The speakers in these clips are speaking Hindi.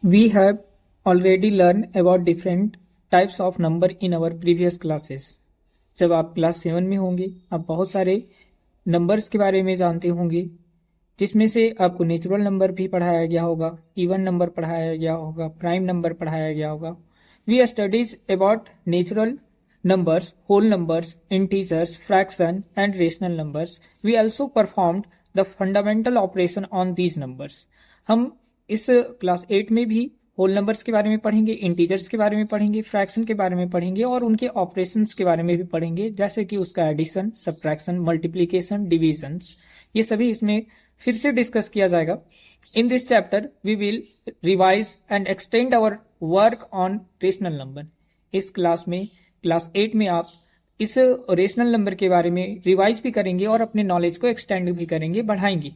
We have already learned about different types of number in our previous classes. जब आप क्लास 7 में होंगे आप बहुत सारे नंबर्स के बारे में जानते होंगे, जिसमें से आपको नेचुरल नंबर भी पढ़ाया गया होगा, इवन नंबर पढ़ाया गया होगा, प्राइम नंबर पढ़ाया गया होगा. We studies about natural numbers, whole numbers, integers, fraction and rational numbers. We also performed the fundamental operation on these numbers. हम इस क्लास 8 में भी होल नंबर्स के बारे में पढ़ेंगे, इंटीजर्स के बारे में पढ़ेंगे, फ्रैक्शन के बारे में पढ़ेंगे और उनके ऑपरेशंस के बारे में भी पढ़ेंगे, जैसे कि उसका एडिशन, सब्ट्रैक्शन, मल्टीप्लिकेशन, डिवीजन्स, ये सभी इसमें फिर से डिस्कस किया जाएगा. In this chapter we will revise and extend our work on rational number. इस क्लास में क्लास 8 में आप इस रेशनल नंबर के बारे में रिवाइज भी करेंगे और अपने नॉलेज को एक्सटेंड भी करेंगे, बढ़ाएंगे.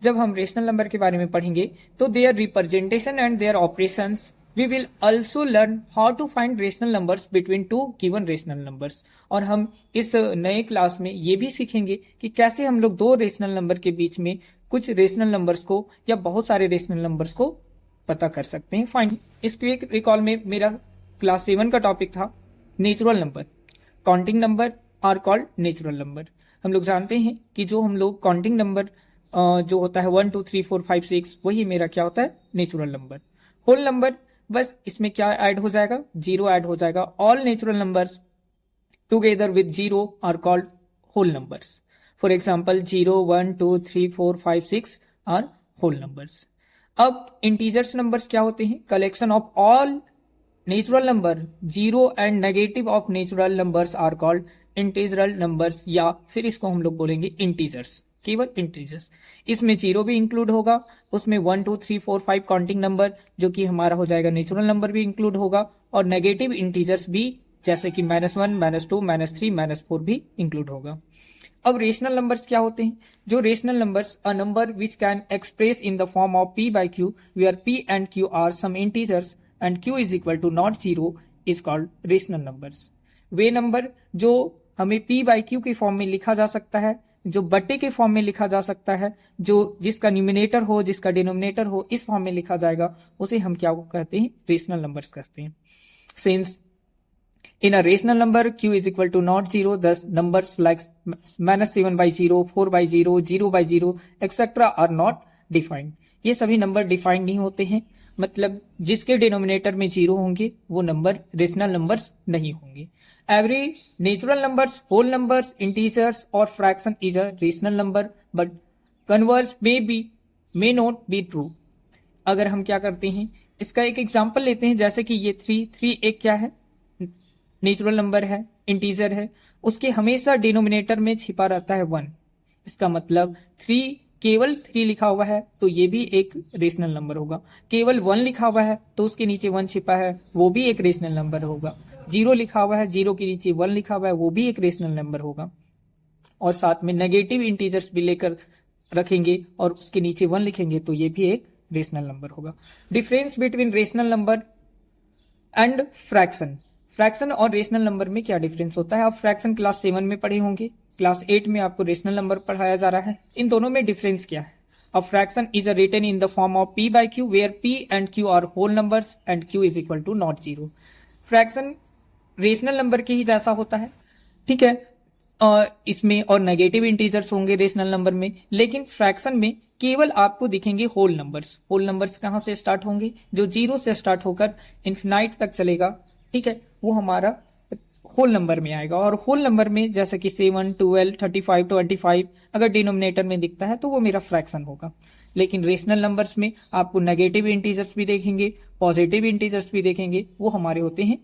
जब हम रेशनल नंबर के बारे में पढ़ेंगे तो their representation and their operations, we will also learn how to find rational numbers between two given rational numbers. और हम इस नए क्लास में ये भी सीखेंगे कि कैसे हम लोग दो रेशनल नंबर के बीच में कुछ रेशनल नंबर्स को या बहुत सारे रेशनल नंबर्स को पता कर सकते हैं, फाइंड. इस क्विक रिकॉल में मेरा क्लास 7 का टॉपिक था natural number. Counting number are called natural number. हम लोग जानते हैं कि जो हम लोग काउंटिंग नंबर जो होता है 1 2 3 4 5 6, वही मेरा क्या होता है, नेचुरल नंबर. होल नंबर, बस इसमें क्या ऐड हो जाएगा, जीरो ऐड हो जाएगा. All natural numbers together with zero are called whole numbers. For example 0 1 2 3 4 5 6 are whole numbers. अब इंटीजर्स नंबर्स क्या होते हैं, collection of all natural number. Zero and negative of natural numbers are called integral numbers, या फिर इसको हम लोग बोलेंगे इंटीजर्स, केवल इंटीजर्स. इसमें जीरो भी इंक्लूड होगा, उसमें 1 2 3 4 5 काउंटिंग नंबर जो कि हमारा हो जाएगा नेचुरल नंबर भी इंक्लूड होगा, और नेगेटिव इंटीजर्स भी जैसे कि -1 -2 -3 -4 भी इंक्लूड होगा. अब रेशनल नंबर्स क्या होते हैं, जो rational numbers, a number which can express in the form of p by q, where p and q are some integers and q is equal to not zero is called rational numbers. Way number जो हमें p by q के फॉर्म में लिखा जा सकता है, जो बट्टे के फॉर्म में लिखा जा सकता है, जो जिसका न्यूमिनेटर हो जिसका डिनोमिनेटर हो, इस फॉर्म में लिखा जाएगा, उसे हम क्या कहते हैं, रेशनल नंबर्स कहते हैं. Since in a rational number q is equal to not zero, thus numbers like -7/0, 4/0, 0/0 etc. are not defined. ये सभी नंबर डिफाइंड नहीं होते हैं, मतलब जिसके डिनोमिनेटर में जीरो होंगे वो नंबर रेशनल नंबर्स नहीं होंगे. Every natural numbers, whole numbers, integers और fraction is a rational number, but converse may not be true. अगर हम क्या करते हैं, इसका एक एग्जांपल लेते हैं, जैसे कि ये 3 एक क्या है, नेचुरल नंबर है, इंटीजर है, उसके हमेशा डिनोमिनेटर में छिपा रहता है 1. इसका मतलब 3, केवल 3 लिखा हुआ है तो ये भी एक रेशनल नंबर होगा. केवल 1 लिखा हुआ है तो उसके नीचे 1 छिपा है, वो भी एक रेशनल नंबर होगा. 0 लिखा हुआ है, 0 के नीचे 1 लिखा हुआ है, वो भी एक रेशनल नंबर होगा. और साथ में नेगेटिव इंटीजर्स भी लेकर रखेंगे और उसके नीचे 1 लिखेंगे तो ये भी एक रेशनल नंबर होगा. Difference between rational number and fraction. Fraction और रेशनल नंबर में क्या डिफरेंस होता है, आप फ्रैक्शन क्लास 7 में पढ़े होंगे, क्लास 8 में आपको रेशनल नंबर पढ़ाया जा रहा है. इन दोनों में डिफरेंस क्या है. A fraction is written in the form of p by q, where p and q are whole numbers and q is equal to not zero. Fraction rational number के ही जैसा होता है, ठीक है, इसमें और नेगेटिव इंटीजर्स होंगे रेशनल नंबर में, लेकिन फ्रैक्शन में केवल आपको दिखेंगे होल नंबर्स. होल नंबर्स कहां से स्टार्ट होंगे, जो जीरो से स्टार्ट होकर इन्फिनाइट तक चलेगा, ठीक है, वो हमारा होल नंबर में आएगा. और होल नंबर में जैसे कि 7 12 35 25 अगर डिनोमिनेटर में दिखता है तो वो मेरा फ्रैक्शन होगा. लेकिन रेशनल नंबर्स में आपको नेगेटिव इंटीजर्स भी देखेंगे, पॉजिटिव इंटीजर्स भी देखेंगे, वो हमारे होते हैं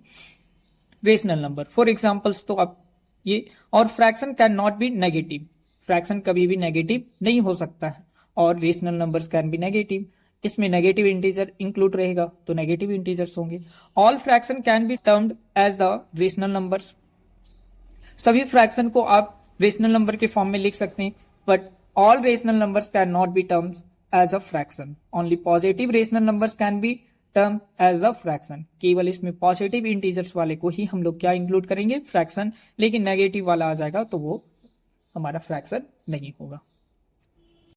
रेशनल नंबर. फॉर एग्जांपल्स तो आप ये, और fraction can not be negative. Fraction कभी भी नेगेटिव नहीं हो सकता है, और rational numbers can be negative. इसमें नेगेटिव इंटीजर इंक्लूड रहेगा तो नेगेटिव इंटीजर्स होंगे. All fraction can be termed as the rational numbers. सभी फ्रैक्शन को आप रेशनल नंबर के फॉर्म में लिख सकते हैं, but all rational numbers can not be termed as a fraction. Only positive rational numbers can be term as the fraction. केवल इसमें पॉजिटिव इंटीजर्स वाले को ही हम लोग क्या इंक्लूड करेंगे, फ्रैक्शन. लेकिन नेगेटिव वाला आ जाएगा तो वो हमारा फ्रैक्शन नहीं होगा.